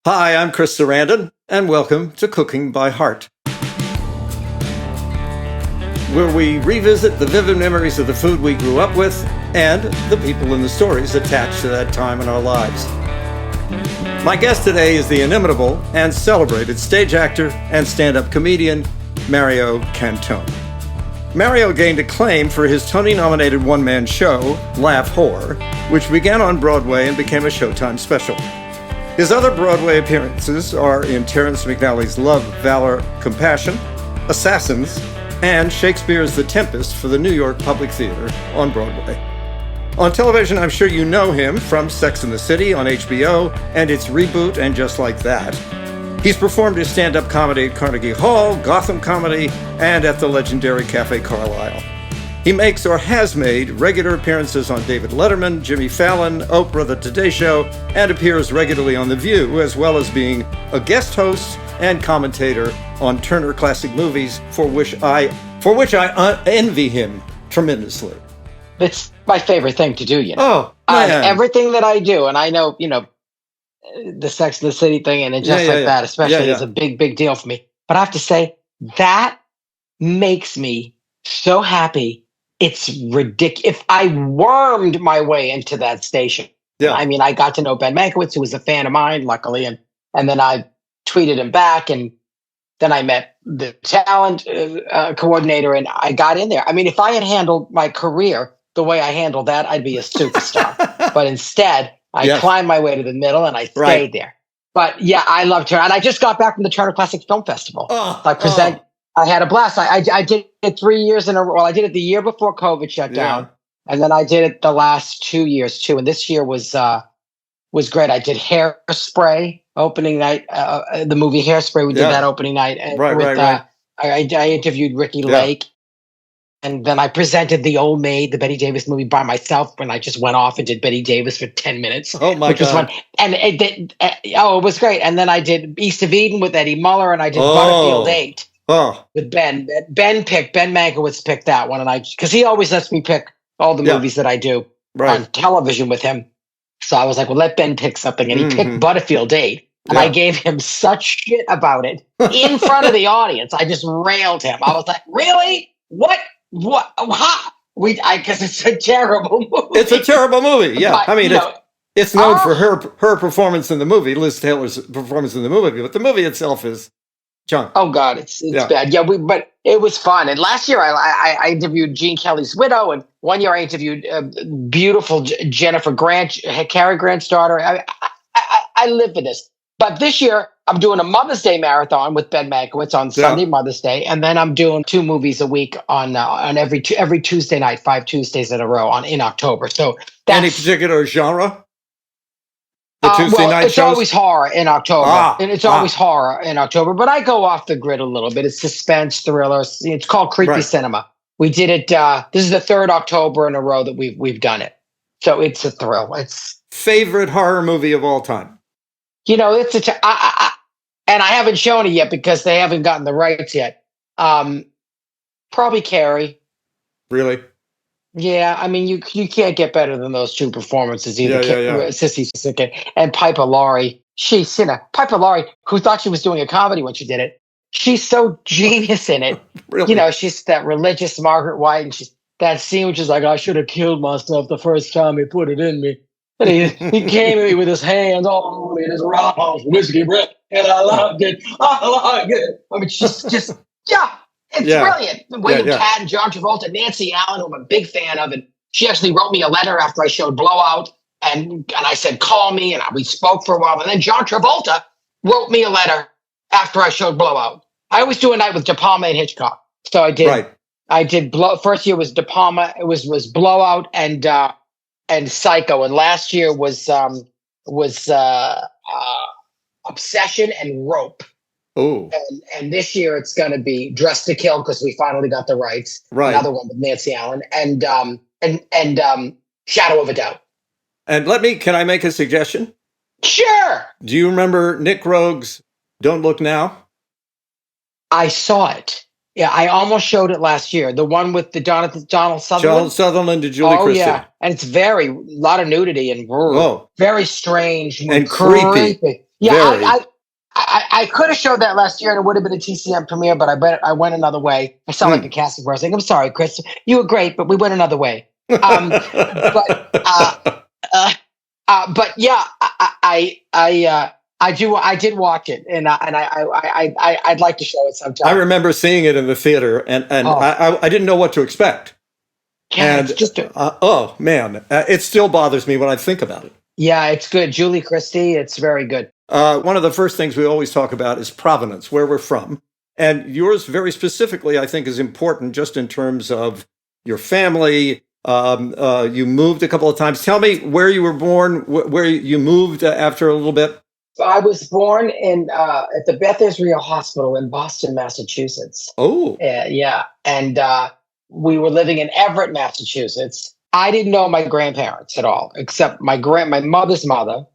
Hi, I'm Chris Sarandon, and welcome to Cooking by Heart, where we revisit the vivid memories of the food we grew up with and the people and the stories attached to that time in our lives. My guest today is the inimitable and celebrated stage actor and stand-up comedian, Mario Cantone. Mario gained acclaim for his Tony-nominated one-man show, Laugh Whore, which began on Broadway and became a Showtime special. His other Broadway appearances are in Terrence McNally's Love, Valor, Compassion, Assassins, and Shakespeare's The Tempest for the New York Public Theater on Broadway. On television, I'm sure you know him from Sex and the City on HBO and its reboot And Just Like That. He's performed his stand-up comedy at Carnegie Hall, Gotham Comedy, and at the legendary Cafe Carlyle. He makes or has made regular appearances on David Letterman, Jimmy Fallon, Oprah, The Today Show, and appears regularly on The View, as well as being a guest host and commentator on Turner Classic Movies, for which I envy him tremendously. It's my favorite thing to do, Oh, man. everything that I do, and I know, the Sex and the City thing, and that especially is a big, big deal for me. But I have to say, that makes me so happy. It's ridiculous. If I wormed my way into that station, I mean, I got to know Ben Mankiewicz, who was a fan of mine, luckily, and then I tweeted him back, and then I met the talent coordinator, and I got in there. I mean, if I had handled my career the way I handled that, I'd be a superstar. But instead, I climbed my way to the middle, and I stayed there. But yeah, I loved her, and I just got back from the Turner Classic Film Festival. I had a blast. I did it 3 years in a row. Well, I did it the year before COVID shut down, and then I did it the last 2 years too. And this year was great. I did Hairspray opening night. The movie Hairspray. We did that opening night. And I interviewed Ricky Lake, and then I presented The Old Maid, the Betty Davis movie, by myself. When I just went off and did Betty Davis for 10 minutes. Oh my God! It was great. And then I did East of Eden with Eddie Muller, and I did Butterfield 8. With Ben. Ben Mankiewicz picked that one, and because he always lets me pick all the movies that I do on television with him. So I was like, well, let Ben pick something, and he picked Butterfield 8, and I gave him such shit about it in front of the audience. I just railed him. I was like, really? What? How? Because it's a terrible movie. It's a terrible movie. Yeah, but, I mean, it's known for her performance in the movie, Liz Taylor's performance in the movie, but the movie itself is junk. Oh God, it's bad. Yeah, but it was fun. And last year I interviewed Gene Kelly's widow, and one year I interviewed beautiful Jennifer Grant, Cary Grant's daughter. I live for this. But this year I'm doing a Mother's Day marathon with Ben Mankiewicz on Sunday, Mother's Day, and then I'm doing 2 movies a week on every Tuesday night, 5 Tuesdays in a row in October. So that's any particular genre? The Tuesday night it's shows? Always horror in October. Always horror in October, but I go off the grid a little bit. It's suspense, thriller. It's called Creepy Cinema. We did it. This is the 3rd October in a row that we've done it. So it's a thrill. It's favorite horror movie of all time. It's and I haven't shown it yet because they haven't gotten the rights yet. Probably Carrie. Really? Yeah, I mean, you can't get better than those 2 performances, either Sissy Spacek and Piper Laurie. Piper Laurie, who thought she was doing a comedy when she did it, she's so genius in it. Really? She's that religious Margaret White, and she's that scene which is like, I should have killed myself the first time he put it in me. And he came at me with his hands all over me, and his roundhouse whiskey breath, and I loved it. I mean, she's just, it's brilliant. William Catt, John Travolta, Nancy Allen, who I'm a big fan of, and she actually wrote me a letter after I showed Blowout, and I said, call me, and we spoke for a while. And then John Travolta wrote me a letter after I showed Blowout. I always do a night with De Palma and Hitchcock. So I did. Right. I did. First year was De Palma. It was Blowout and Psycho, and last year was Obsession and Rope. Oh. And this year it's going to be Dressed to Kill, because we finally got the rights. Right. Another one with Nancy Allen, and Shadow of a Doubt. And can I make a suggestion? Sure. Do you remember Nick Rogue's Don't Look Now? I saw it. Yeah, I almost showed it last year. The one with the Donald Sutherland. Donald Sutherland and Julie Christie. Yeah, and it's a lot of nudity and very strange and creepy. Yeah, Very. I could have showed that last year and it would have been a TCM premiere, but I went another way. I sound like a casting person. I'm sorry, Chris. You were great, but we went another way. But but yeah, I did watch it, and I'd like to show it sometime. I remember seeing it in the theater, and I didn't know what to expect. Yeah, and it's just oh man, it still bothers me when I think about it. Yeah, it's good. Julie Christie, it's very good. One of the first things we always talk about is provenance, where we're from. And yours, very specifically, I think is important just in terms of your family. You moved a couple of times. Tell me where you were born, where you moved after a little bit. So I was born at the Beth Israel Hospital in Boston, Massachusetts. Oh. Yeah. And we were living in Everett, Massachusetts. I didn't know my grandparents at all, except my mother's mother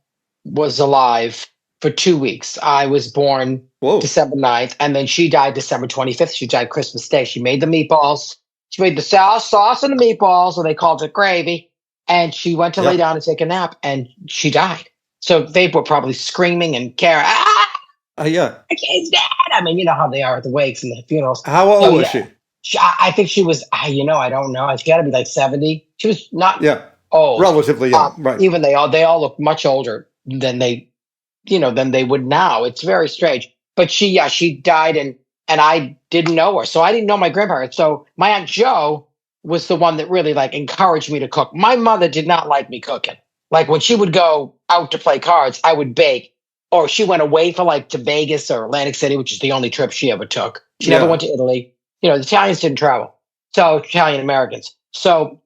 was alive for 2 weeks. I was born December 9th, and then she died December 25th. She died Christmas Day. She made the meatballs. She made the sauce and the meatballs, or they called it gravy. And she went to lay down and take a nap, and she died. So they were probably screaming and caring. Yeah. He's dead. I mean, you know how they are at the wakes and the funerals. How old was she? I think she was, I don't know. She got to be like 70. She was not old. Relatively young, right. Even they all look much older than they would now. It's very strange. But she died and I didn't know her. So I didn't know my grandparents. So my Aunt Jo was the one that really encouraged me to cook. My mother did not like me cooking. Like when she would go out to play cards, I would bake. Or she went away to Vegas or Atlantic City, which is the only trip she ever took. She never went to Italy. The Italians didn't travel. So Italian Americans. So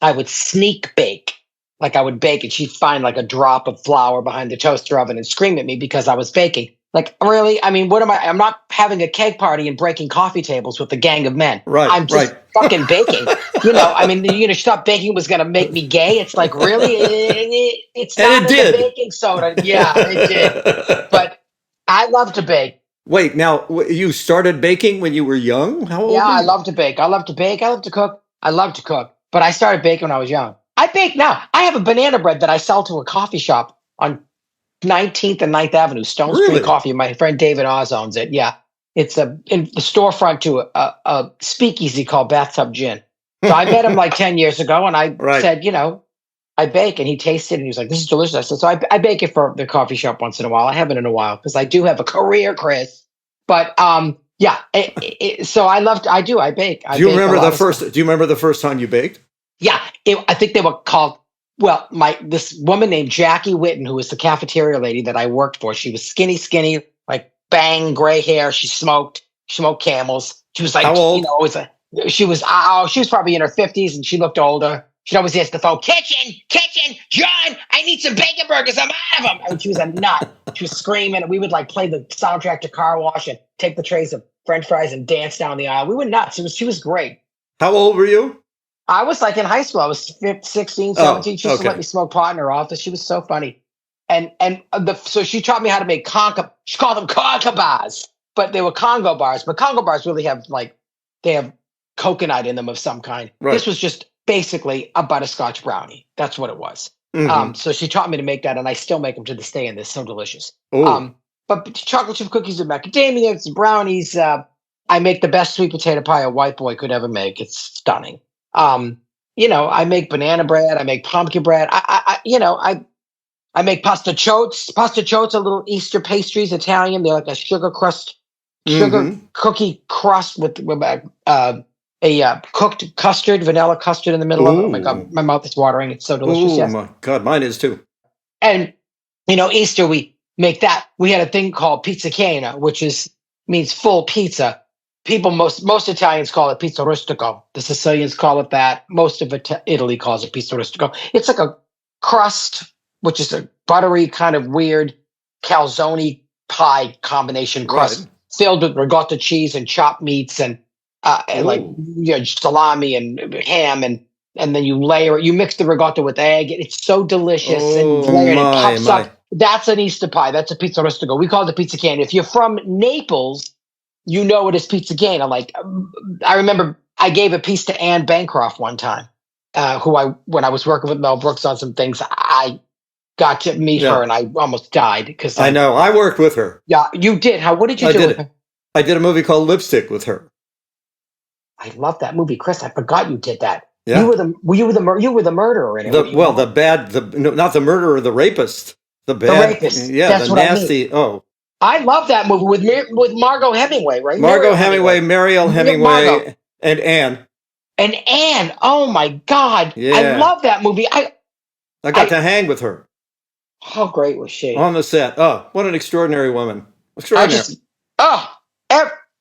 I would sneak bake. I would bake and she'd find a drop of flour behind the toaster oven and scream at me because I was baking. Really? I mean, what am I? I'm not having a keg party and breaking coffee tables with a gang of men. Right. I'm just fucking baking. I mean, stop baking was going to make me gay. It's really? It's not in the baking soda. Yeah, it did. But I love to bake. Wait, now you started baking when you were young? How old? Yeah, I love to bake. I love to bake. I love to cook. I love to cook. But I started baking when I was young. I bake now. I have a banana bread that I sell to a coffee shop on 19th and 9th Avenue, Stone Street Coffee. My friend David Oz owns it. Yeah. It's in the storefront to a speakeasy called Bathtub Gin. So I met him 10 years ago and I said, I bake, and he tasted it and he was like, this is delicious. I said, so I bake it for the coffee shop once in a while. I haven't in a while because I do have a career, Chris. But yeah, so I bake. Do you remember the first time you baked? Yeah, I think they were called, this woman named Jackie Witten, who was the cafeteria lady that I worked for. She was skinny, bang, gray hair. She smoked Camels. She was how old? She was probably in her 50s and she looked older. She'd always answer the phone, kitchen, John, I need some bacon burgers. I'm out of them. And she was a nut. She was screaming, and we would play the soundtrack to Car Wash and take the trays of French fries and dance down the aisle. We were nuts. She was great. How old were you? I was in high school. I was 16, 17. She used to let me smoke pot in her office. She was so funny. So she taught me how to make she called them conga bars, but they were Congo bars. But Congo bars really have they have coconut in them of some kind. Right. This was just basically a butterscotch brownie. That's what it was. Mm-hmm. So she taught me to make that, and I still make them to this day, and they're so delicious. But chocolate chip cookies and macadamias and brownies. I make the best sweet potato pie a white boy could ever make. It's stunning. I make banana bread. I make pumpkin bread. I make pasta chotes. Pasta chotes are little Easter pastries, Italian. They're like a sugar cookie crust with a cooked custard, vanilla custard in the middle of it. Oh my God, my mouth is watering. It's so delicious. Oh my God, mine is too. And, Easter, we make that. We had a thing called pizza cana, which means full pizza. Most Italians call it pizza rustico. The Sicilians call it that. Most of Italy calls it pizza rustico. It's like a crust, which is a buttery kind of weird calzone pie combination crust filled with ricotta cheese and chopped meats and salami and ham and then you mix the ricotta with egg. It's so delicious and it pops up. That's an Easter pie. That's a pizza rustico. We call it a pizza can. If you're from Naples, you know it is pizza cana. I remember I gave a piece to Anne Bancroft one time, when I was working with Mel Brooks on some things. I got to meet her, and I almost died because I know. I worked with her. Yeah, you did. What did you do with her? I did a movie called Lipstick with her. I love that movie, Chris. I forgot you did that. Yeah. You were the murderer in it. Not the murderer, the rapist. The rapist. Yeah, that's the what nasty. I mean. I love that movie with Margot Hemingway, right? Margot Hemingway, Mariel Hemingway, and Anne. And Anne. Oh my God. Yeah. I love that movie. I got to hang with her. How great was she? On the set. Oh, what an extraordinary woman. Extraordinary.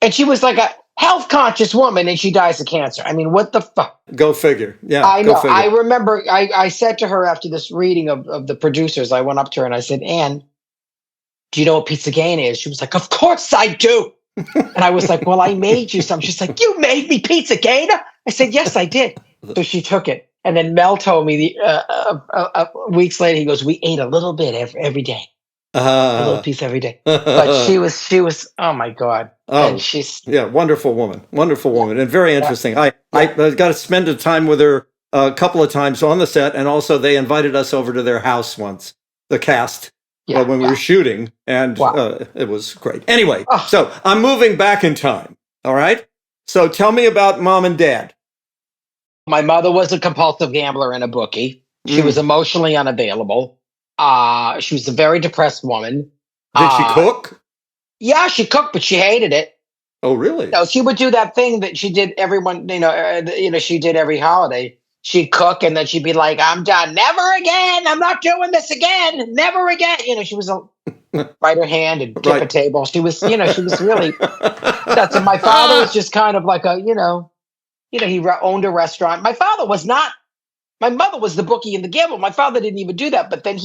And she was like a health conscious woman, and she dies of cancer. I mean, what the fuck? Go figure. Yeah, I know. I remember I said to her after this reading of the producers, I went up to her and I said, Anne, do you know what Pizzagate is? She was like, of course I do. And I was like, well, I made you some. She's like, you made me Pizzagate? I said, yes, I did. So she took it. And then Mel told me weeks later, he goes, we ate a little bit every day. A little piece every day. But she was, oh my God. Oh, and she's wonderful woman, and very interesting. I got to spend a time with her a couple of times on the set, and also they invited us over to their house once, the cast, when we were shooting, and it was great. Anyway, so I'm moving back in time. All right. So tell me about Mom and Dad. My mother was a compulsive gambler and a bookie. She was emotionally unavailable. She was a very depressed woman. Did she cook? Yeah, she cooked, but she hated it. Oh, really? No, she would do that thing that she did everyone, she did every holiday. She'd cook and then she'd be like, I'm done. Never again. I'm not doing this again. Never again. She was right her hand and tip a table. She was, she was really, that's it. My father was just kind of like he owned a restaurant. My mother was the bookie and the gambler. My father didn't even do that. But then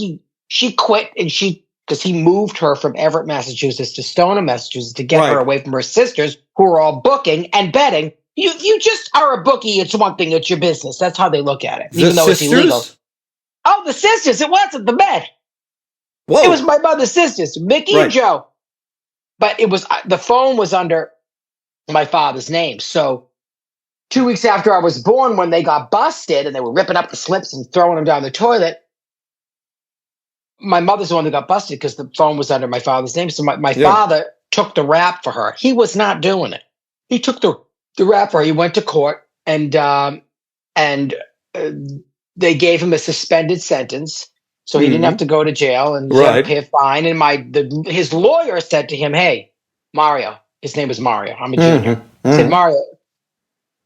she quit because he moved her from Everett, Massachusetts to Stoneham, Massachusetts to get her away from her sisters who were all booking and betting. You just are a bookie. It's one thing. It's your business. That's how they look at it. Even though it's illegal. Oh, the sisters. It wasn't the bet. Whoa. It was my mother's sisters, Mickey and Joe. But it was the phone was under my father's name. So 2 weeks after I was born, when they got busted and they were ripping up the slips and throwing them down the toilet, my mother's the one that got busted because the phone was under my father's name. So my father took the rap for her. He was not doing it. He took the rap for her. He went to court and they gave him a suspended sentence. So he didn't have to go to jail and he had to pay a fine. And his lawyer said to him, hey, Mario, his name was Mario. I'm a junior. I said, Mario,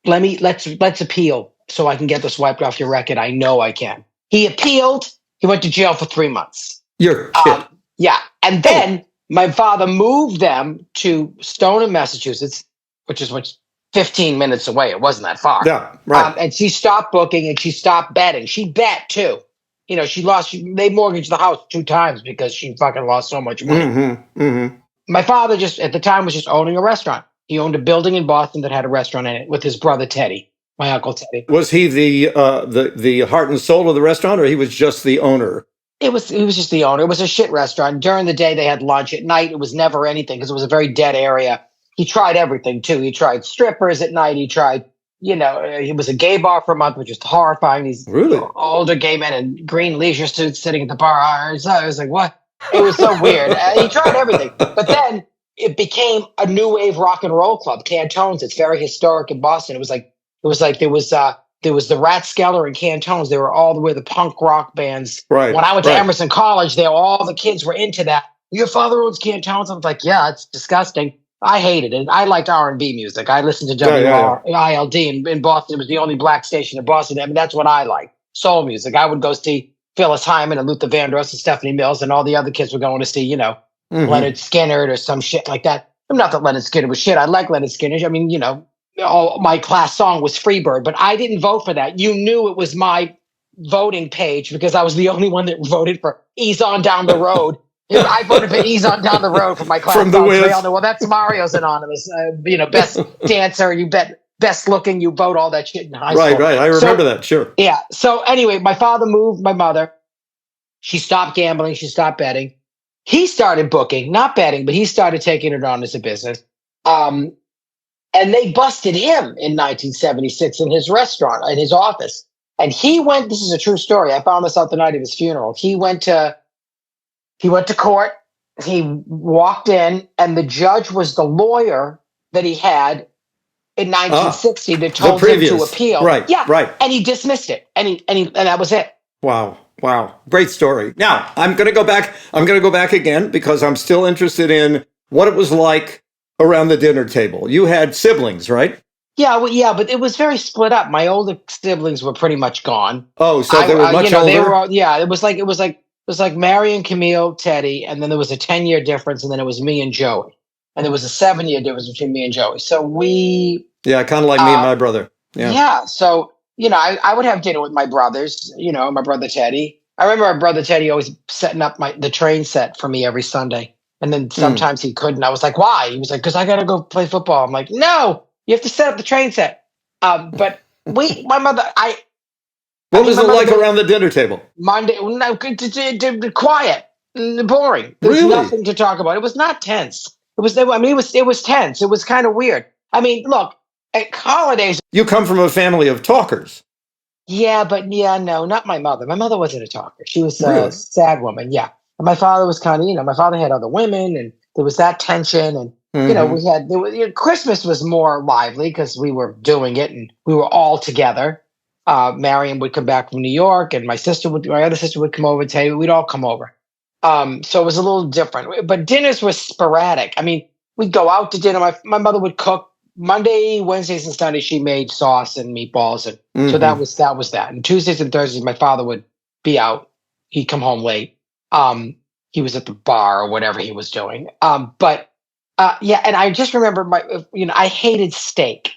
let's appeal so I can get this wiped off your record. I know I can. He appealed. He went to jail for 3 months. You're kidding. Yeah. And then my father moved them to Stoneham, Massachusetts, which is 15 minutes away. It wasn't that far. Yeah, right. And she stopped booking and she stopped betting. She bet too. They mortgaged the house 2 times because she fucking lost so much money. My father at the time was just owning a restaurant. He owned a building in Boston that had a restaurant in it with his brother Teddy, my uncle Teddy. Was he the heart and soul of the restaurant, or he was just the owner? He was just the owner. It was a shit restaurant. During the day, they had lunch. At night, it was never anything because it was a very dead area. He tried everything too. He tried strippers at night. He tried, he was a gay bar for a month, which is horrifying. These older gay men in green leisure suits sitting at the bar. I was like, what? It was so weird. He tried everything, but then it became a new wave rock and roll club, Cantones. It's very historic in Boston. It was like there was the Rathskeller and Cantones. They were all the way the punk rock bands. Right. When I went to Emerson College, all the kids were into that. Your father owns Cantones. I was like, yeah, it's disgusting. I hated it. I liked R&B music. I listened to WILD in Boston. It was the only black station in Boston. I mean, that's what I liked. Soul music. I would go see Phyllis Hyman and Luther Vandross and Stephanie Mills, and all the other kids were going to see, Leonard Skinner or some shit like that. Not that Leonard Skinner was shit. I like Leonard Skinner. I mean, my class song was Freebird, but I didn't vote for that. You knew it was my voting page because I was the only one that voted for Ease On Down the Road. I voted for Ease On Down the Road for my class From the song. Wiz. Well, that's Mario's Anonymous. Best dancer, you bet. Best looking, you vote all that shit in high school. Right. I remember that, sure. Yeah. So anyway, my father moved my mother. She stopped gambling. She stopped betting. He started booking, not betting, but he started taking it on as a business. And they busted him in 1976 in his restaurant, in his office. And he went. This is a true story. I found this out the night of his funeral. He went to court. He walked in, and the judge was the lawyer that he had in 1960 that told him to appeal. Right. Yeah. Right. And he dismissed it. And that was it. Wow. Wow. Great story. Now, I'm going to go back. I'm going to go back again because I'm still interested in what it was like around the dinner table. You had siblings, right? Yeah, well, yeah, but it was very split up. My older siblings were pretty much gone. Oh, so they were much older? They were all, yeah, it was like Mary and Camille, Teddy, and then there was a 10-year difference, and then it was me and Joey. And there was a 7-year difference between me and Joey. So we... Yeah, kind of like me and my brother. Yeah. Yeah, so, I would have dinner with my brothers, my brother Teddy. I remember our brother Teddy always setting up the train set for me every Sunday. And then sometimes he couldn't. I was like, why? He was like, because I got to go play football. I'm like, no! You have to set up the train set. But my mother, What was it like around the dinner table? Monday, no, quiet, boring. There was nothing to talk about. It was not tense. It was tense. It was kind of weird. I mean, look, at holidays. You come from a family of talkers. Yeah, but no, not my mother. My mother wasn't a talker. She was a sad woman. Yeah. And my father was kind of, my father had other women, and there was that tension, and Christmas was more lively because we were doing it and we were all together. Marion would come back from New York, and my other sister would come over. Teddy, we'd all come over. So it was a little different. But dinners were sporadic. I mean, we'd go out to dinner. My mother would cook Monday, Wednesdays, and Sundays. She made sauce and meatballs, and so that was that. And Tuesdays and Thursdays, my father would be out. He'd come home late. He was at the bar or whatever he was doing. And I just remember I hated steak.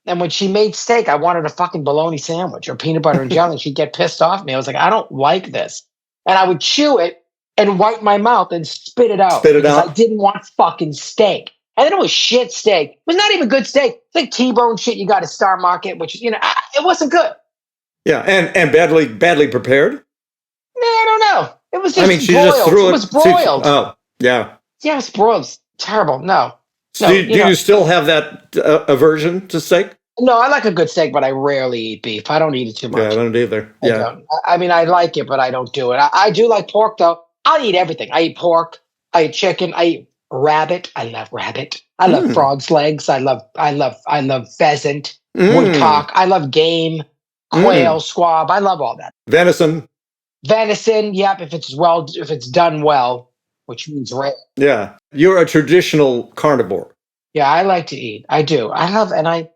And when she made steak, I wanted a fucking bologna sandwich or peanut butter and jelly, and she'd get pissed off at me. I was like, I don't like this. And I would chew it and wipe my mouth and spit it out. I didn't want fucking steak. And then it was shit steak. It was not even good steak. It's like T-bone shit you got at Star Market, which, it wasn't good. Yeah, and badly prepared? No, I don't know. It was just she broiled. just threw it was broiled. Oh, yeah. Yeah, it's broiled. It's terrible. No. So do you still have that aversion to steak? No, I like a good steak, but I rarely eat beef. I don't eat it too much. Yeah, I don't either. I like it, but I don't do it. I do like pork, though. I'll eat everything. I eat pork. I eat chicken. I eat rabbit. I love rabbit. I love frog's legs. I love pheasant, woodcock. I love game, quail, squab. I love all that. Venison. Yep. If it's done well, which means rare. Yeah, you're a traditional carnivore. Yeah, I like to eat. I do. I love, and I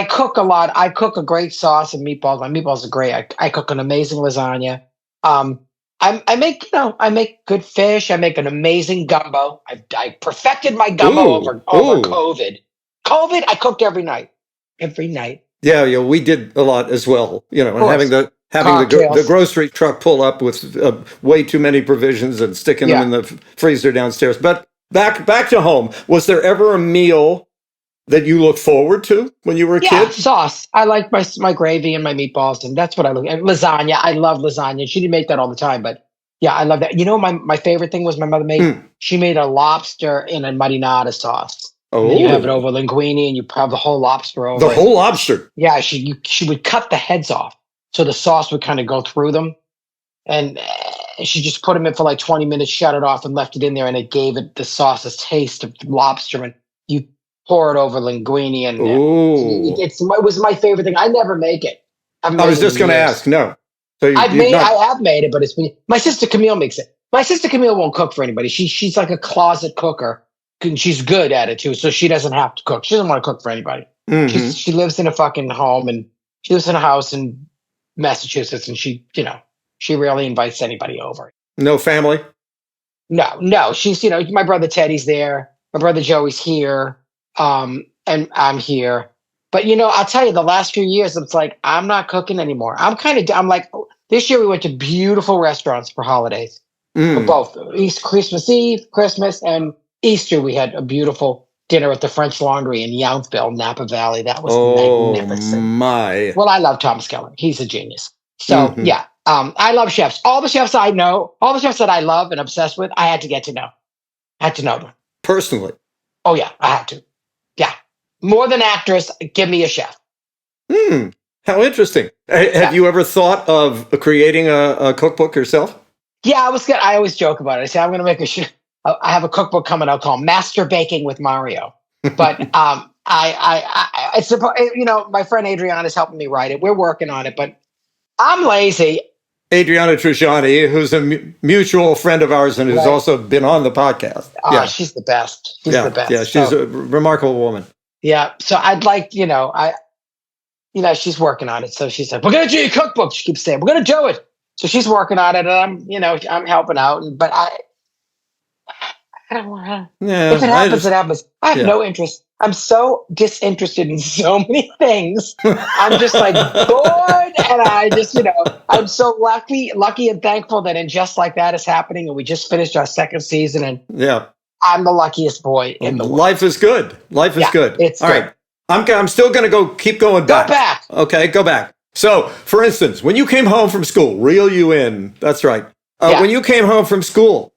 cook a lot. I cook a great sauce and meatballs. My meatballs are great. I cook an amazing lasagna. I make good fish. I make an amazing gumbo. I perfected my gumbo over COVID. I cooked every night. Yeah, we did a lot as well. And having the grocery truck pull up with way too many provisions and sticking them in the freezer downstairs. But back to home, was there ever a meal that you look forward to when you were a kid? Yeah, sauce. I like my gravy and my meatballs, and that's what I look at. Lasagna. I love lasagna. She didn't make that all the time, but yeah, I love that. My favorite thing was my mother made. She made a lobster in a marinara sauce. Oh, you have it over linguine, and you have the whole lobster over. The whole lobster. Yeah, she would cut the heads off, so the sauce would kind of go through them, and she just put them in for like 20 minutes, shut it off, and left it in there, and it gave it the sauce a taste of lobster. And you pour it over linguine, and it was my favorite thing. I never make it. I was just going to ask. No, so I have made it, but my sister Camille makes it. My sister Camille won't cook for anybody. She's like a closet cooker. And she's good at it too, so she doesn't have to cook. She doesn't want to cook for anybody. She lives in a fucking home, and she lives in a house in Massachusetts, and she rarely invites anybody over. No family? No. She's my brother Teddy's there. My brother Joey's here. And I'm here. But I'll tell you, the last few years, it's like I'm not cooking anymore. I'm like, this year we went to beautiful restaurants for holidays. For both Christmas Eve, Christmas, and Easter. We had a beautiful dinner at the French Laundry in Yountville, Napa Valley. That was magnificent. My. Well, I love Thomas Keller. He's a genius. So yeah, I love chefs. All the chefs I know, all the chefs that I love and obsessed with, I had to get to know. I had to know them personally. Oh yeah, I had to. Yeah, more than actress. Give me a chef. How interesting. Have you ever thought of creating a cookbook yourself? Yeah, I always joke about it. I say I'm going to make I have a cookbook coming out called Master Baking with Mario. But I suppose my friend Adriana is helping me write it. We're working on it, but I'm lazy. Adriana Trujani, who's a mutual friend of ours and who's also been on the podcast. Oh, she's the best. She's the best. Yeah, she's a remarkable woman. Yeah, so I'd like, she's working on it. So she said, "We're gonna do your cookbook." She keeps saying, "We're gonna do it." So she's working on it, and I'm helping out. But I don't want to. Yeah, if it happens, it happens. I have no interest. I'm so disinterested in so many things. I'm just like bored, and I just, I'm so lucky and thankful that Just Like That is happening, and we just finished our second season, and I'm the luckiest boy in the world. Life is good. Life is good. It's all good. right. I'm still going to keep going back. Go back. Okay, go back. So, for instance, when you came home from school, reel you in. That's right. When you came home from school,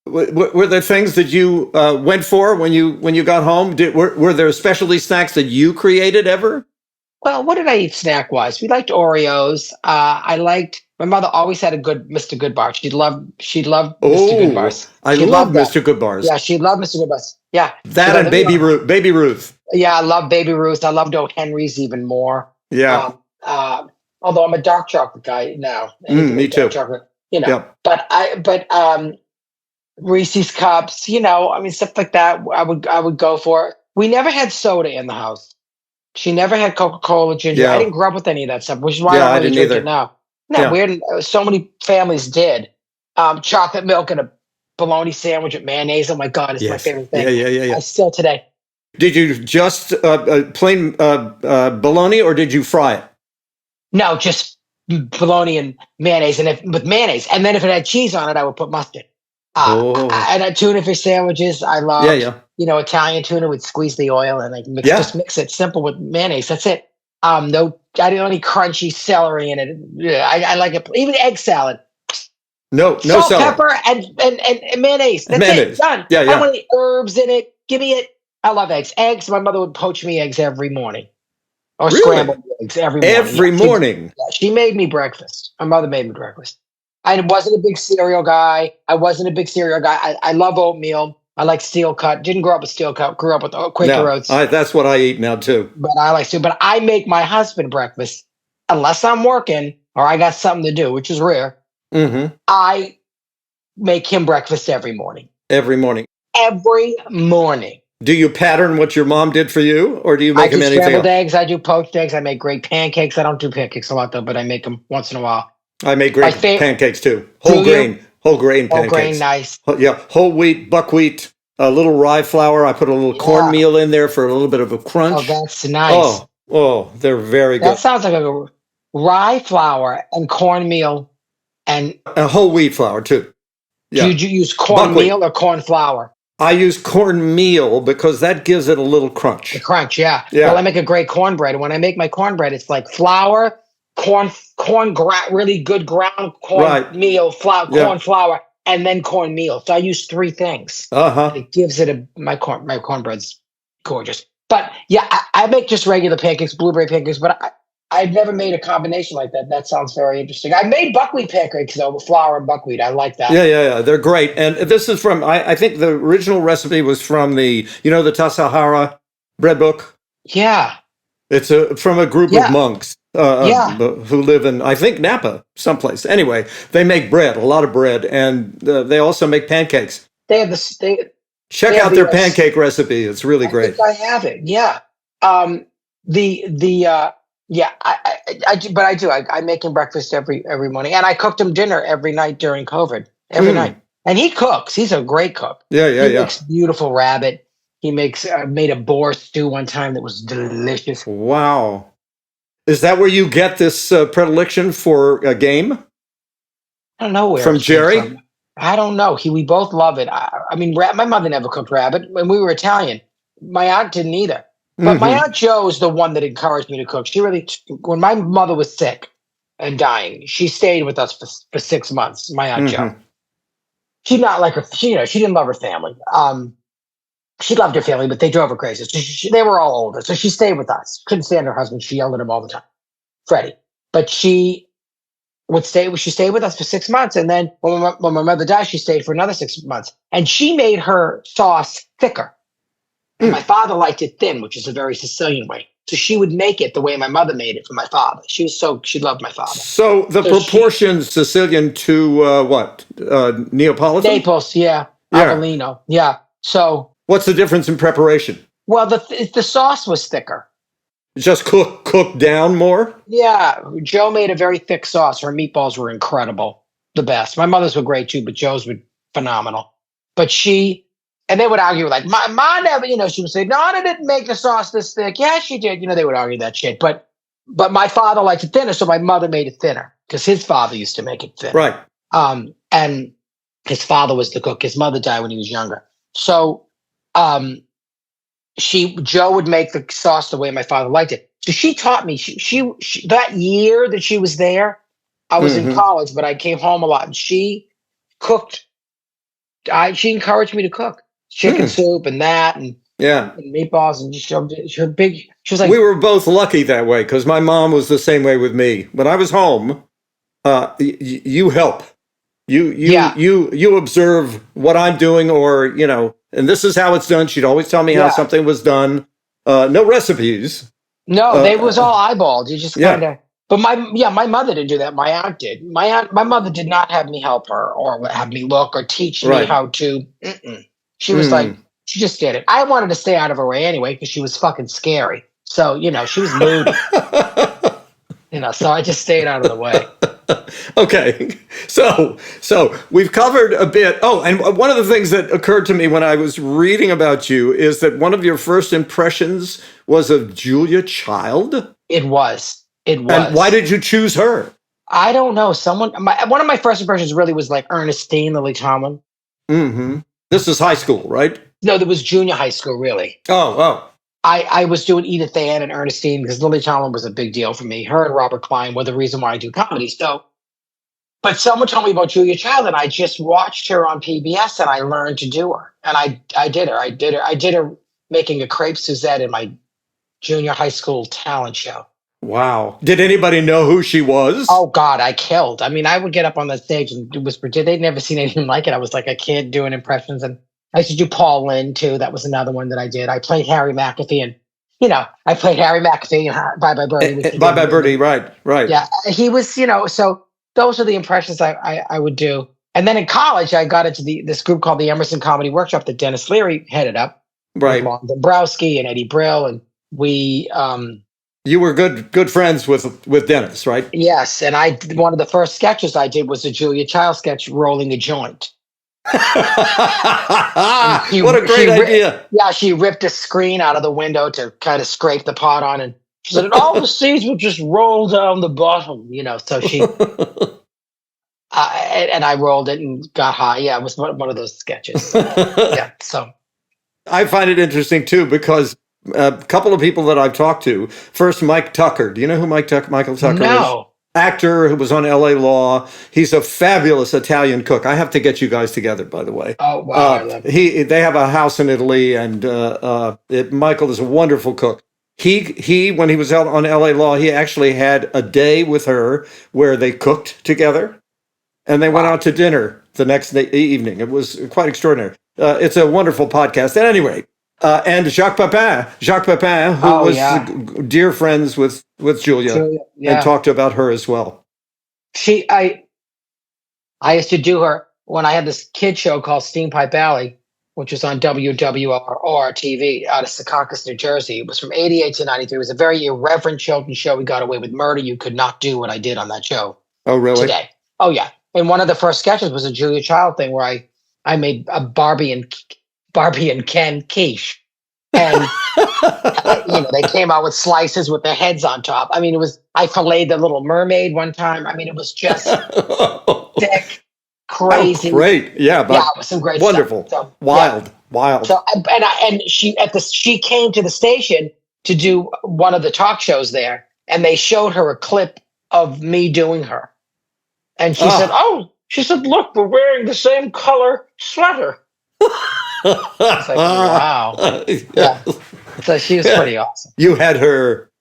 were there things that you went for when you got home? Were there specialty snacks that you created ever? Well, what did I eat snack wise? We liked Oreos. My mother always had a good Mr. Goodbar. She loved Mr. Goodbars. I love Mr. Goodbars. Yeah, she loved Mr. Goodbars. Yeah. That and Baby Ruth. Baby Ruth. Yeah, I love Baby Ruth. I loved O. Henry's even more. Yeah. Although I'm a dark chocolate guy now. Me too. Chocolate, but Reese's cups, stuff like that. I would go for it. We never had soda in the house. She never had Coca-Cola, ginger. Yeah. I didn't grow up with any of that stuff, which is why I don't really drink it now. No, weird. So many families did. Chocolate milk and a bologna sandwich with mayonnaise. Oh my God, it's my favorite thing. Yeah. I still today. Did you just plain bologna, or did you fry it? No, just bologna and mayonnaise, with mayonnaise. And then if it had cheese on it, I would put mustard. And a tuna fish sandwiches. I love. Italian tuna would squeeze the oil and just mix it simple with mayonnaise. That's it. I didn't want any crunchy celery in it. I like it. Even egg salad. No salt, celery. Pepper, and mayonnaise. That's it. Done. Yeah. I don't want any herbs in it. Give me it. I love eggs. Eggs. My mother would poach me eggs every morning, or scrambled eggs every morning. Every morning. She made me breakfast. My mother made me breakfast. I wasn't a big cereal guy. I love oatmeal. I like Steel Cut. Didn't grow up with Steel Cut. Grew up with Quaker Oats. That's what I eat now too. But I like to. But I make my husband breakfast unless I'm working or I got something to do, which is rare. Mm-hmm. I make him breakfast every morning. Every morning. Every morning. Do you pattern what your mom did for you, or do you make him anything else? I do scrambled eggs. I do poached eggs. I make great pancakes. I don't do pancakes a lot though, but I make them once in a while. I make great pancakes too. Whole grain pancakes. Whole grain, nice. Yeah, whole wheat, buckwheat, a little rye flour. I put a little cornmeal in there for a little bit of a crunch. Oh, that's nice. Oh, they're very good. That sounds like a rye flour and cornmeal and whole wheat flour too. Yeah. Do you use cornmeal or corn flour? I use cornmeal because that gives it a little crunch. The crunch, yeah. Well, I make a great cornbread, and when I make my cornbread, it's like flour, really good ground cornmeal, corn flour, and then cornmeal. So I use three things. It gives it my cornbread's gorgeous. But yeah, I make just regular pancakes, blueberry pancakes, but I've never made a combination like that. That sounds very interesting. I made buckwheat pancakes though, with flour and buckwheat. I like that. Yeah. They're great. And this is from, I think the original recipe was from the Tassajara bread book. Yeah. It's from a group of monks who live in, I think, Napa, someplace. Anyway, they make bread, a lot of bread, and they also make pancakes. They have Check out their pancake recipe. It's really great. I think I have it. Yeah. But I do. I make him breakfast every morning, and I cooked him dinner every night during COVID. Every night, and he cooks. He's a great cook. He makes beautiful rabbit. He made a boar stew one time that was delicious. Wow, is that where you get this predilection for a game? I don't know where from Jerry. I don't know. We both love it. I mean, my mother never cooked rabbit when we were Italian. My aunt didn't either. But my Aunt Jo is the one that encouraged me to cook. She really, when my mother was sick and dying, she stayed with us for 6 months. My Aunt Jo. She's not like she didn't love her family. She loved her family, but they drove her crazy. They were all older, so she stayed with us. Couldn't stand her husband. She yelled at him all the time. Freddie. But she she stayed with us for 6 months. And then when my mother died, she stayed for another 6 months. And she made her sauce thicker. And my father liked it thin, which is a very Sicilian way. So she would make it the way my mother made it for my father. She loved my father. So the proportion Sicilian to what? Neapolitan? Naples, yeah. Avellino, yeah. So what's the difference in preparation? Well, the sauce was thicker. Just cooked down more? Yeah. Joe made a very thick sauce. Her meatballs were incredible. The best. My mother's were great too, but Joe's were phenomenal. But and they would argue like, Ma never, she would say, no, I didn't make the sauce this thick. Yeah, she did. They would argue that shit. But my father liked it thinner, so my mother made it thinner because his father used to make it thinner. Right. And his father was the cook. His mother died when he was younger. So, Joe would make the sauce the way my father liked it. So she taught me. She that year that she was there, I was in college, but I came home a lot, and she cooked. She encouraged me to cook chicken soup and that, and meatballs, and she was like, we were both lucky that way because my mom was the same way with me. When I was home, you help. You observe what I'm doing, or and this is how it's done. She'd always tell me how something was done. No recipes. No, they was all eyeballed. You just kind of. But my mother didn't do that. My aunt did. My mother did not have me help her or have me look or teach me how to. She was like, she just did it. I wanted to stay out of her way anyway because she was fucking scary. So she was moody. So I just stayed out of the way. Okay, so we've covered a bit. Oh, and one of the things that occurred to me when I was reading about you is that one of your first impressions was of Julia Child. It was. And why did you choose her? I don't know. One of my first impressions really was like Ernestine Lily Tomlin. Mm-hmm. This is high school, right? No, there was junior high school, really. Oh. I was doing Edith Ann and Ernestine because Lily Tomlin was a big deal for me. Her and Robert Klein were the reason why I do comedy. So, but someone told me about Julia Child, and I just watched her on PBS, and I learned to do her. And I did her. I did her making a crepe Suzette in my junior high school talent show. Wow. Did anybody know who she was? Oh, God, I killed. I mean, I would get up on the stage and whisper. They'd never seen anything like it. I was like a kid doing impressions, and I used to do Paul Lynde, too. That was another one that I did. I played Harry McAfee, and, I played Harry McAfee in Bye Bye Birdie. Bye Bye Birdie, right. Yeah, he was, so those are the impressions I would do. And then in college, I got into this group called the Emerson Comedy Workshop that Dennis Leary headed up. Right. With Lon Dombrowski and Eddie Brill, and we... You were good friends with Dennis, right? Yes, and one of the first sketches I did was a Julia Child sketch, rolling a joint. What a great idea! Yeah, she ripped a screen out of the window to kind of scrape the pot on, and she said, "All the seeds would just roll down the bottom," So she and I rolled it and got high. Yeah, it was one of those sketches. So I find it interesting too because a couple of people that I've talked to. First, Mike Tucker. Do you know who Michael Tucker is? Actor who was on LA Law. He's a fabulous Italian cook. I have to get you guys together, by the way. Oh, wow. I love it. They have a house in Italy, and Michael is a wonderful cook. He when he was out on LA Law, he actually had a day with her where they cooked together, and they went out to dinner the next evening. It was quite extraordinary. It's a wonderful podcast. At any rate, and Jacques Pepin, who was dear friends with Julia, and talked about her as well. I used to do her when I had this kid show called Steam Pipe Alley, which was on WWOR TV out of Secaucus, New Jersey. It was from 88 to 93. It was a very irreverent children's show. We got away with murder. You could not do what I did on that show. Oh, really? Today. Oh, yeah. And one of the first sketches was a Julia Child thing where I made a Barbie and Ken quiche. And they came out with slices with their heads on top. I mean, I filleted the Little Mermaid one time. I mean, it was just sick, crazy. Oh, great. Yeah, but it was some great wonderful. Stuff. So, wild. So she came to the station to do one of the talk shows there, and they showed her a clip of me doing her. And she said, "Look, we're wearing the same color sweater." It's like, wow. Yeah. So she was pretty awesome. You had her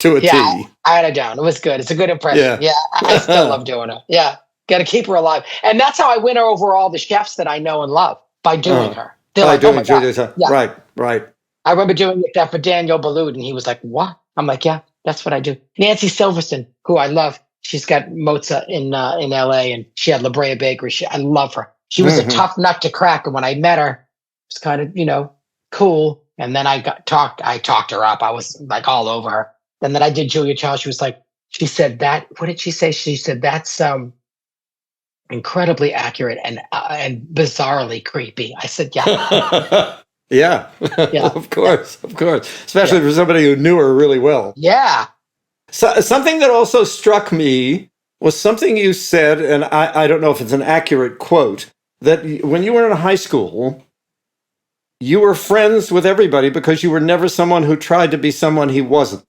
to a Yeah, T. I had her down. It was good. It's a good impression. Yeah, I still love doing it. Yeah, got to keep her alive, and that's how I win her over all the chefs that I know and love by doing her. They're By like, "Oh doing my god, Julia. yeah." Right, right. I remember doing that for Daniel Boulud, and he was like, "What?" I'm like, "Yeah, that's what I do." Nancy Silverson, who I love, she's got Mozza in L.A. and she had La Brea Bakery. I love her. She was a tough nut to crack, and when I met her, it was kind of cool. And then I talked her up. I was like all over her. And then I did Julia Child. She said that. What did she say? She said that's incredibly accurate and bizarrely creepy. I said, yeah. Yeah, Yeah. of course, especially for somebody who knew her really well. Yeah. So, something that also struck me was something you said, and I don't know if it's an accurate quote, that when you were in high school, you were friends with everybody because you were never someone who tried to be someone he wasn't.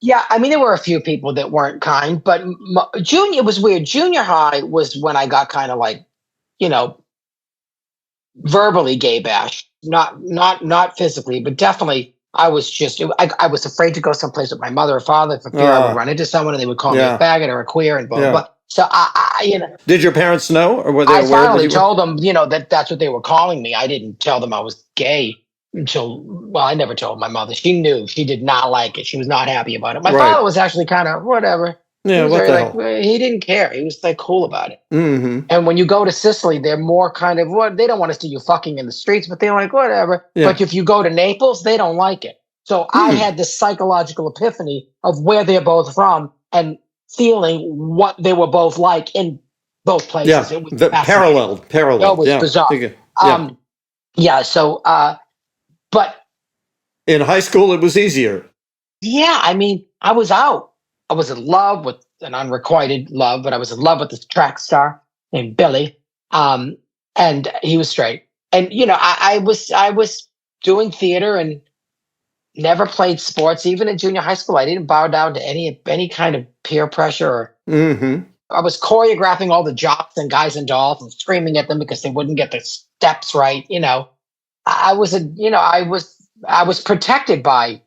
Yeah, I mean, there were a few people that weren't kind, but it was weird. Junior high was when I got kind of like, verbally gay bashed, not physically, but definitely. I was just, I was afraid to go someplace with my mother or father for fear I would run into someone and they would call me a faggot or a queer and blah, blah, blah. So Did your parents know, or were they aware? I finally told them, that's what they were calling me. I didn't tell them I was gay I never told my mother. She knew. She did not like it. She was not happy about it. My father was actually kind of whatever. Yeah, what the hell? He didn't care. He was like cool about it. Mm-hmm. And when you go to Sicily, they're more kind of they don't want to see you fucking in the streets, but they're like whatever. Yeah. But if you go to Naples, they don't like it. So I had this psychological epiphany of where they're both from and feeling what they were both like in both places. Yeah, it was parallel. It was bizarre. So, but in high school, it was easier. Yeah, I mean, I was out. I was in love with an unrequited love, but I was in love with this track star named Billy, and he was straight. And I was doing theater and never played sports. Even in junior high school, I didn't bow down to any kind of peer pressure. I was choreographing all the jocks and guys and dolls and screaming at them because they wouldn't get the steps right. I was protected by.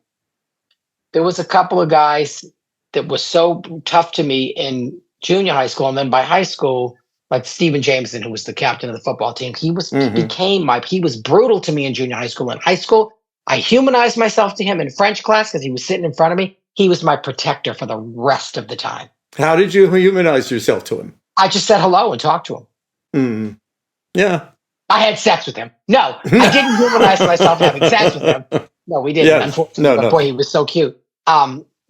There was a couple of guys that was so tough to me in junior high school, and then by high school, like Stephen Jameson, who was the captain of the football team, he was brutal to me in junior high school. In high school, I humanized myself to him in French class because he was sitting in front of me. He was my protector for the rest of the time. How did you humanize yourself to him? I just said hello and talked to him. Yeah. I had sex with him. No, I didn't humanize myself having sex with him. No, we didn't. Yeah. Unfortunately, but boy, he was so cute.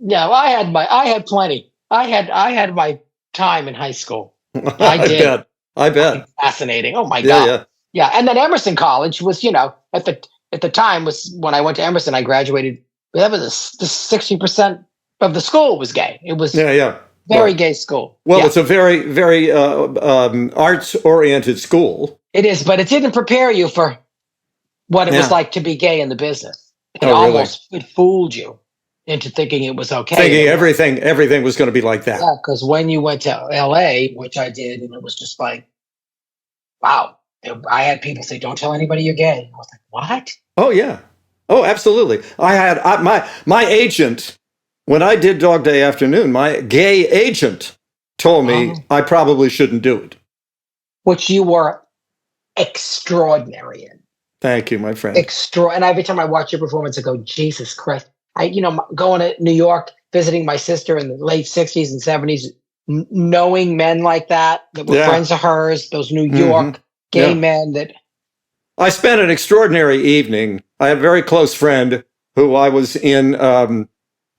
No, I had plenty. I had my time in high school. I did. I bet. Fascinating. Oh my God. Yeah. And then Emerson College was, at the time was when I went to Emerson, I graduated. That was the 60% of the school was gay. It was very gay school. Well, it's a very, very arts-oriented school. It is, but it didn't prepare you for what it was like to be gay in the business. It fooled you into thinking it was okay. Thinking everything was going to be like that. Yeah, because when you went to LA, which I did, and it was just like, wow. I had people say, "Don't tell anybody you're gay." I was like, "What?" Oh yeah. Oh, absolutely. I had my agent when I did Dog Day Afternoon. My gay agent told me I probably shouldn't do it. Which you were extraordinary in. Thank you, my friend. And every time I watch your performance, I go, Jesus Christ. Going to New York, visiting my sister in the late 60s and 70s, knowing men like that were friends of hers, those New York gay men that. I spent an extraordinary evening. I have a very close friend who I was in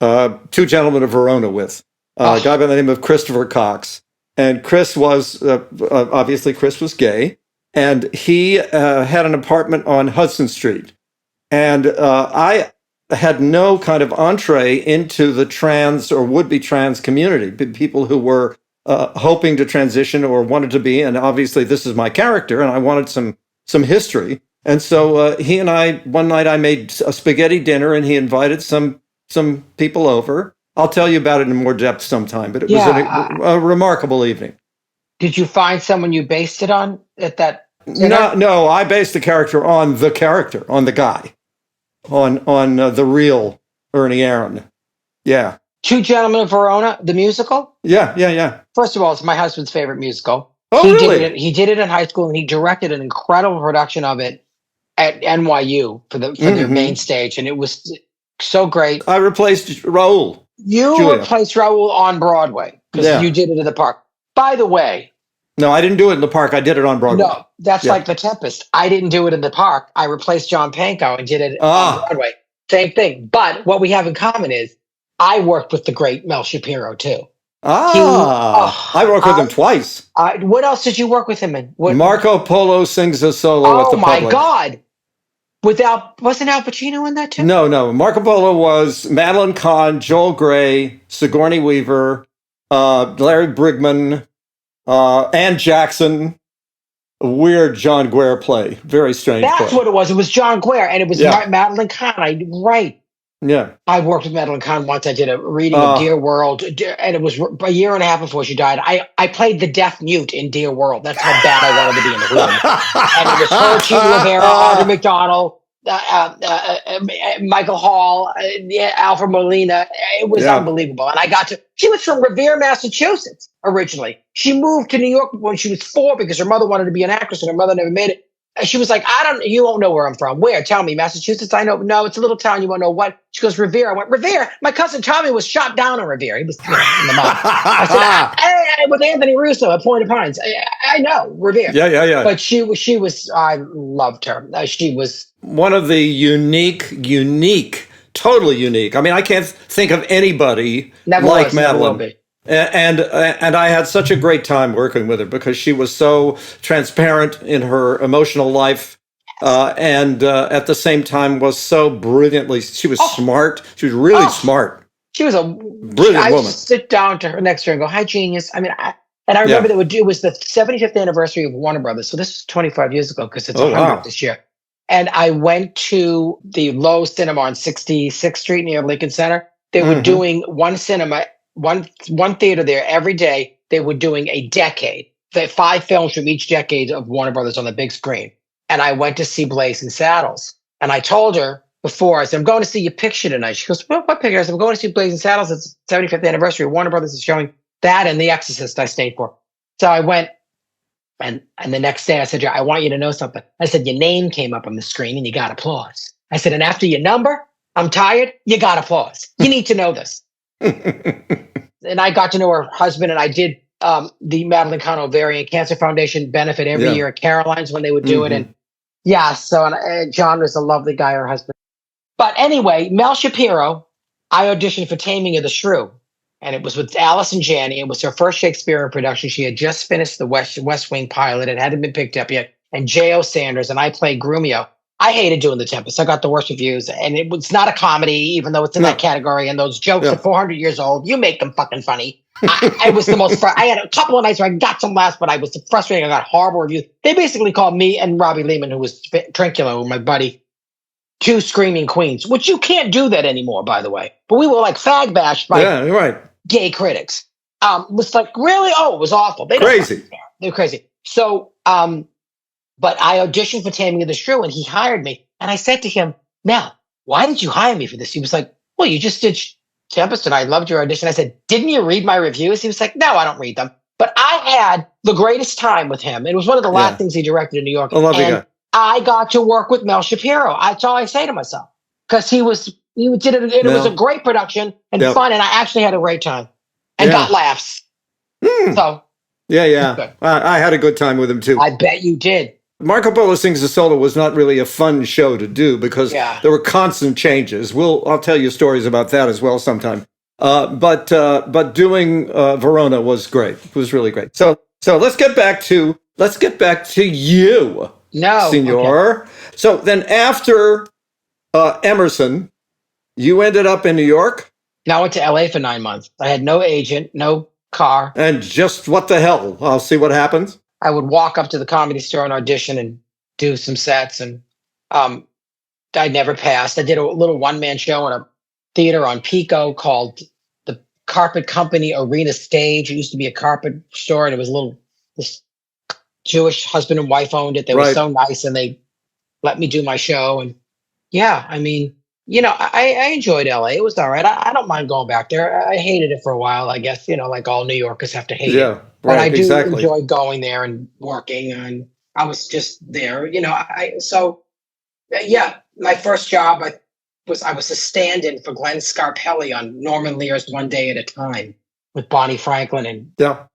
Two Gentlemen of Verona with, a guy by the name of Christopher Cox. And Chris was, obviously Chris was gay. And he had an apartment on Hudson Street. And I had no kind of entree into the trans or would-be trans community, people who were hoping to transition or wanted to be. And obviously this is my character, and I wanted some history. And so he and I, one night I made a spaghetti dinner, and he invited some people over. I'll tell you about it in more depth sometime, but it was a remarkable evening. Did you find someone you based it on at that dinner? No, I based the character, on the guy, on the real Ernie Aaron. Yeah. Two Gentlemen of Verona, the musical. Yeah. First of all, it's my husband's favorite musical. Oh, really? He did it in high school, and he directed an incredible production of it at NYU for their main stage, and it was so great. I replaced Raul. You replaced Raul on Broadway because you did it in the park. By the way, no, I didn't do it in the park. I did it on Broadway. No, that's like The Tempest. I didn't do it in the park. I replaced John Pankow and did it on Broadway. Same thing. But what we have in common is I worked with the great Mel Shapiro too. I worked with him twice. What else did you work with him in? Marco Polo sings a solo at the Public. Oh my God. Wasn't Al Pacino in that too? No. Marco Polo was Madeline Kahn, Joel Grey, Sigourney Weaver, Larry Brigman, Ann Jackson. A weird John Guare play. Very strange play. That's what it was. It was John Guare, and it was Madeline Kahn. Right. Yeah. I worked with Madeline Kahn once. I did a reading of Dear World, and it was a year and a half before she died. I played the deaf mute in Dear World. That's how bad I wanted to be in the room. And it was her, Chita Rivera, Audra McDonald, Michael Hall, Alfred Molina. It was unbelievable. And she was from Revere, Massachusetts, originally. She moved to New York when she was 4 because her mother wanted to be an actress and her mother never made it. And she was like, you won't know where I'm from. Where? Tell me. Massachusetts? I know. No, it's a little town. You won't know what. She goes, Revere. I went, Revere? My cousin Tommy was shot down in Revere. He was in the mouth. I said, with Anthony Russo at Point of Pines. I know, Revere. Yeah. But she was, I loved her. She was one of the unique, totally unique. I mean, I can't think of anybody like Madeline. And I had such a great time working with her because she was so transparent in her emotional life, and at the same time was so brilliantly. She was smart. She was really smart. She was a brilliant woman. I just sit down to her next to her and go, "Hi, genius." I mean, I remember it was the 75th anniversary of Warner Brothers, so this is 25 years ago because it's 100 this year. And I went to the Lowe Cinema on 66th Street near Lincoln Center. They were doing one theater there every day. They were doing a decade, 5 films from each decade of Warner Brothers on the big screen. And I went to see Blazing Saddles. And I told her before, I said, I'm going to see your picture tonight. She goes, what picture? I said, I'm going to see Blazing Saddles. It's 75th anniversary. Warner Brothers is showing that and The Exorcist I stayed for. So I went, and the next day I said, I want you to know something. I said, your name came up on the screen and you got applause. I said, and after your number, I'm tired, you got applause. You need to know this. And I got to know her husband, and I did the Madeline Kahn Ovarian Cancer Foundation benefit every year at Caroline's when they would do it. And John was a lovely guy, her husband. But anyway, Mel Shapiro, I auditioned for Taming of the Shrew, and it was with Allison Janney. It was her first Shakespearean production. She had just finished the West Wing pilot. It hadn't been picked up yet. And J.O. Sanders, and I played Grumio. I hated doing The Tempest. I got the worst reviews, and it was not a comedy, even though it's in that category. And those jokes are 400 years old. You make them fucking funny. I was the most. I had a couple of nights where I got some laughs, but I was frustrated. I got horrible reviews. They basically called me and Robbie Lehman, who was Trinculo, my buddy, 2 screaming queens, which you can't do that anymore, by the way. But we were like fag bashed by gay critics. It was like, really? Oh, it was awful. They're crazy. So, but I auditioned for Taming of the Shrew, and he hired me. And I said to him, Mel, why did you hire me for this? He was like, well, you just did Tempest, and I loved your audition. I said, didn't you read my reviews? He was like, no, I don't read them. But I had the greatest time with him. It was one of the last things he directed in New York. I got to work with Mel Shapiro. That's all I say to myself. Because he did it. It was a great production and fun, and I actually had a great time and got laughs. So, I had a good time with him too. I bet you did. Marco Polo Sings a Solo was not really a fun show to do because there were constant changes. I'll tell you stories about that as well sometime. But doing Verona was great. It was really great. So let's get back to you, Signor. Okay. So then after Emerson, you ended up in New York? No, I went to LA for 9 months. I had no agent, no car. And just what the hell? I'll see what happens. I would walk up to the Comedy Store and audition and do some sets, and I never passed. I did a little one-man show in a theater on Pico called the Carpet Company Arena Stage. It used to be a carpet store, and it was this Jewish husband and wife owned it. They were so nice, and they let me do my show. And I mean, I enjoyed LA. It was all right. I don't mind going back there. I hated it for a while, I guess, like all New Yorkers have to hate it. Yeah, But I right, do exactly. enjoy going there and working. And I was just there, yeah, my first job I was a stand-in for Glenn Scarpelli on Norman Lear's One Day at a Time with Bonnie Franklin Yeah,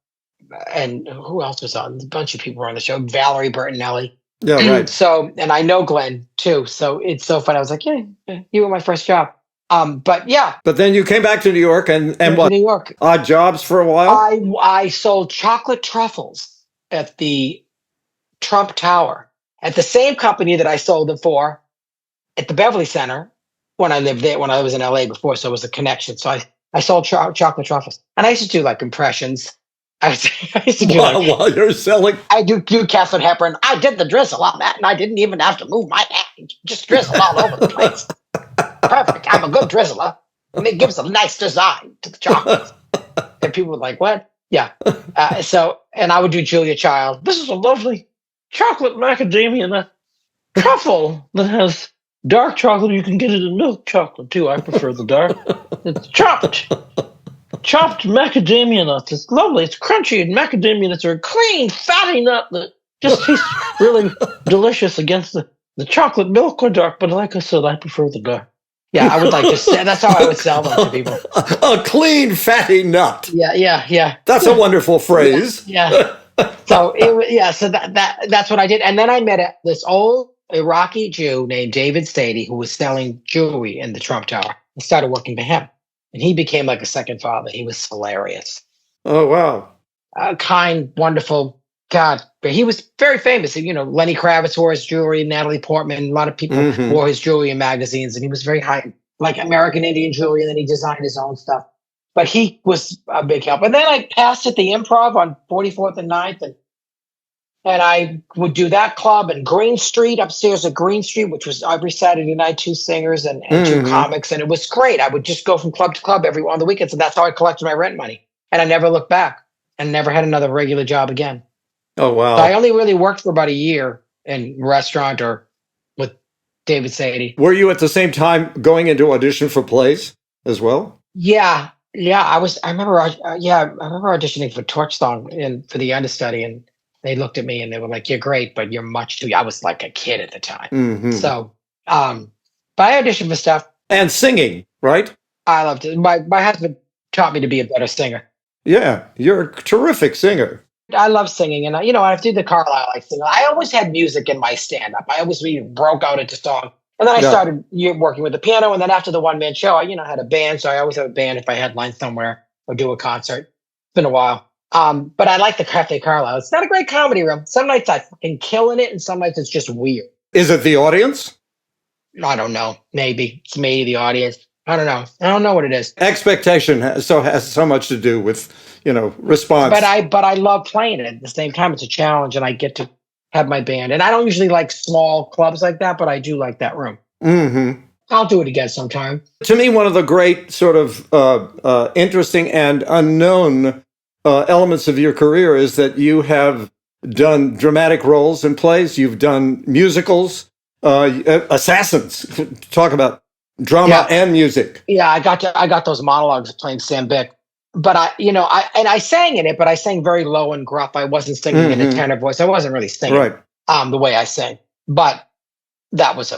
and who else was on? A bunch of people were on the show. Valerie Bertinelli. yeah, right. So, and I know Glenn too. So it's so fun. I was like, yeah, you were my first job. But yeah, But then you came back to New York and went to what? New York. Odd jobs for a while? I sold chocolate truffles at the Trump Tower at the same company that I sold them for at the Beverly Center when I lived there, when I was in LA before. So it was a connection. So I sold chocolate truffles, and I used to do like impressions. I used to do While you're selling. I do Kathleen Hepburn. I did the drizzle on that, and I didn't even have to move my hand. Just drizzle all over the place. Perfect. I'm a good drizzler. And it gives a nice design to the chocolates. And people were like, what? Yeah. And I would do Julia Child. This is a lovely chocolate macadamia nut truffle that has dark chocolate. You can get it in milk chocolate, too. I prefer the dark. It's chopped macadamia nuts. It's lovely. It's crunchy, and macadamia nuts are a clean, fatty nut that just tastes really delicious against the chocolate milk or dark. But like I said, I prefer the dark. Yeah, I would like to say that's how I would sell them to people. A clean, fatty nut. Yeah. That's a wonderful phrase. Yeah. So so that's what I did. And then I met this old Iraqi Jew named David Stady who was selling jewelry in the Trump Tower. I started working for him. And he became like a second father. He was hilarious. Oh, wow. Kind, wonderful. God, but he was very famous. Lenny Kravitz wore his jewelry, Natalie Portman. A lot of people wore his jewelry in magazines. And he was very high, like American Indian jewelry. And then he designed his own stuff. But he was a big help. And then I passed at the Improv on 44th and 9th. And I would do that club and Green Street, upstairs at Green Street, which was every Saturday night, 2 singers and 2 comics. And it was great. I would just go from club to club on the weekends. And that's how I collected my rent money. And I never looked back and never had another regular job again. Oh, wow. So I only really worked for about a year in restaurant or with David Sadie. Were you at the same time going into audition for plays as well? Yeah. I remember auditioning for Torch Song and for the understudy, and they looked at me and they were like, "You're great, but you're much too." I was like a kid at the time, so but I auditioned for stuff and singing, right? I loved it. My husband taught me to be a better singer. Yeah, you're a terrific singer. I love singing, and I do the Carlisle sing. I always had music in my stand-up. I always broke out into song. And then I started working with the piano. And then after the one-man show, I, had a band. So I always have a band if I headline somewhere or do a concert. It's been a while. But I like the Cafe Carlisle. It's not a great comedy room. Some nights I fucking killing it, and some nights it's just weird. Is it the audience? I don't know. Maybe it's me, the audience. I don't know. I don't know what it is. Expectation has so much to do with, response. But I love playing it at the same time. It's a challenge, and I get to have my band. And I don't usually like small clubs like that, but I do like that room. I'll do it again sometime. To me, one of the great sort of interesting and unknown elements of your career is that you have done dramatic roles in plays. You've done musicals, Assassins. Talk about drama and music. Yeah, I got those monologues playing Sam Bick. But I sang in it, but I sang very low and gruff. I wasn't singing in a tenor voice. I wasn't really singing the way I sang. But that was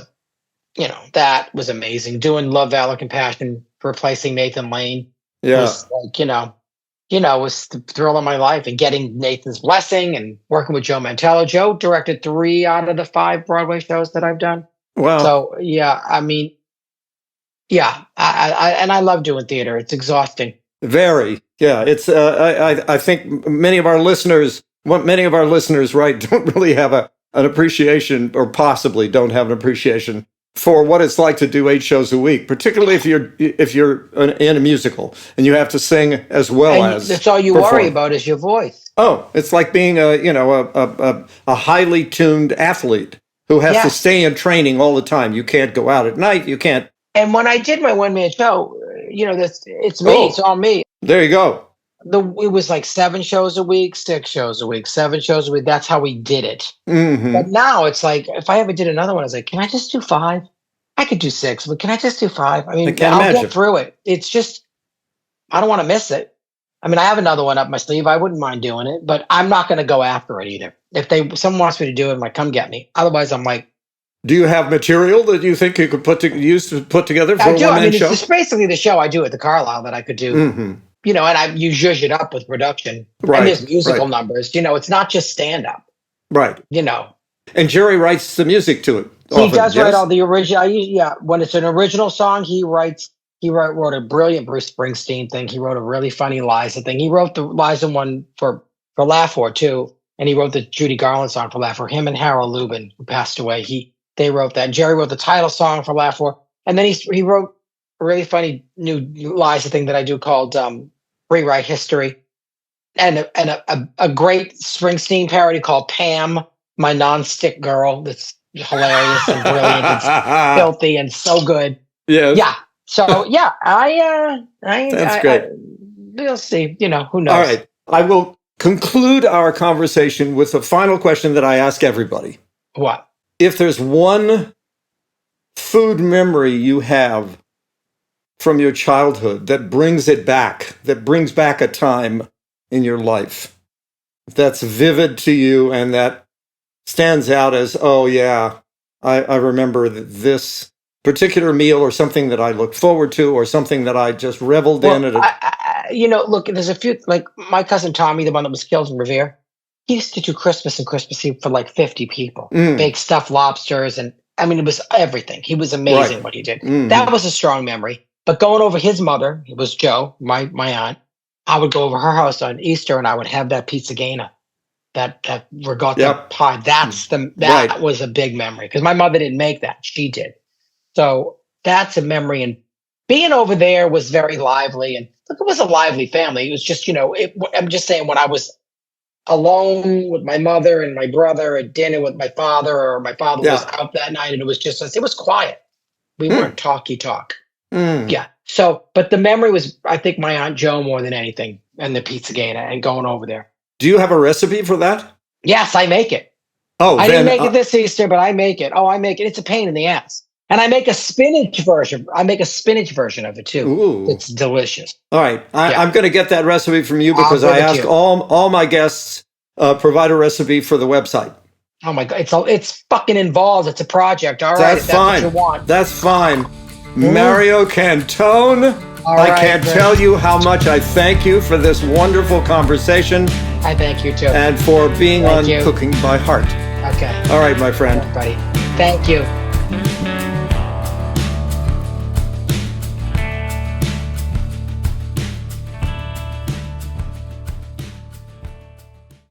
that was amazing. Doing Love, Valor, Compassion, replacing Nathan Lane was like, was the thrill of my life, and getting Nathan's blessing and working with Joe Mantello. Joe directed 3 out of the 5 Broadway shows that I've done. Wow. So I love doing theater. It's exhausting. Very, yeah. It's I think many of our listeners right don't really have an appreciation, or possibly don't have an appreciation for what it's like to do 8 shows a week, particularly if you're in a musical and you have to sing as well as. That's all you worry about is your voice. Oh, it's like being a highly tuned athlete who has to stay in training all the time. You can't go out at night. You can't. And when I did my one-man show, it's me. It's all me. There you go. It was like 7 shows a week, 6 shows a week, 7 shows a week. That's how we did it. But now it's like, if I ever did another one, I was like, can I just do 5? I could do 6, but can I just do 5? I mean, I can't I'll imagine. get through it. It's just, I don't want to miss it. I mean, I have another one up my sleeve. I wouldn't mind doing it, but I'm not going to go after it either. If someone wants me to do it, I'm like, come get me. Otherwise, I'm like, do you have material that you think you could use to put together for I a do. one-man I mean, show? it's basically the show I do at the Carlisle that I could do. Mm-hmm. You know, and you zhuzh it up with production. Right, and there's musical right. numbers. You know, it's not just stand-up. Right. You know. And Jerry writes the music to it. He does write all the original. Yeah, when it's an original song, he wrote a brilliant Bruce Springsteen thing. He wrote a really funny Liza thing. He wrote the Liza one for Laugh For too, and he wrote the Judy Garland song for Laugh For. Him and Harold Lubin, who passed away, they wrote that. Jerry wrote the title song for Laugh For, and then he wrote a really funny new Liza thing that I do called Rewrite History, and a great Springsteen parody called Pam, My Non-Stick Girl. That's hilarious and brilliant and filthy and so good. Yeah. So yeah, that's great. We'll see. You know, who knows? All right. I will conclude our conversation with a final question that I ask everybody. What? If there's one food memory you have from your childhood that brings back a time in your life that's vivid to you and that stands out as, oh yeah, I remember this particular meal or something that I looked forward to or something that I just reveled in. You know, look, there's a few, like my cousin Tommy, the one that was killed in Revere, he used to do Christmas and Christmas Eve for like 50 people, bake stuffed lobsters. And I mean, it was everything. He was amazing what he did. Mm-hmm. That was a strong memory. But going over his mother, it was Jo, my aunt, I would go over her house on Easter and I would have that pizza gaina, that ricotta pie. That was a big memory because my mother didn't make that. She did. So that's a memory. And being over there was very lively. And look, it was a lively family. It was just, you know, I'm just saying when I was alone with my mother and my brother at dinner with my father, or my father was out that night and it was just us, it was quiet. We weren't talk. Yeah. So, but the memory was, I think, my Aunt Jo more than anything, and the pizza gaina and going over there. Do you have a recipe for that? Yes, I make it. Oh, I didn't make it this Easter, but I make it. Oh, I make it. It's a pain in the ass. And I make a spinach version. Of it too. Ooh. It's delicious. All right. I'm going to get that recipe from you because I ask all my guests provide a recipe for the website. Oh my God. It's fucking involved. It's a project. All right. That's fine. What you want. That's fine. Mario Cantone. I can't tell you how much I thank you for this wonderful conversation. I thank you too. And for being on Cooking by Heart. Okay. All right, my friend. Buddy. Thank you.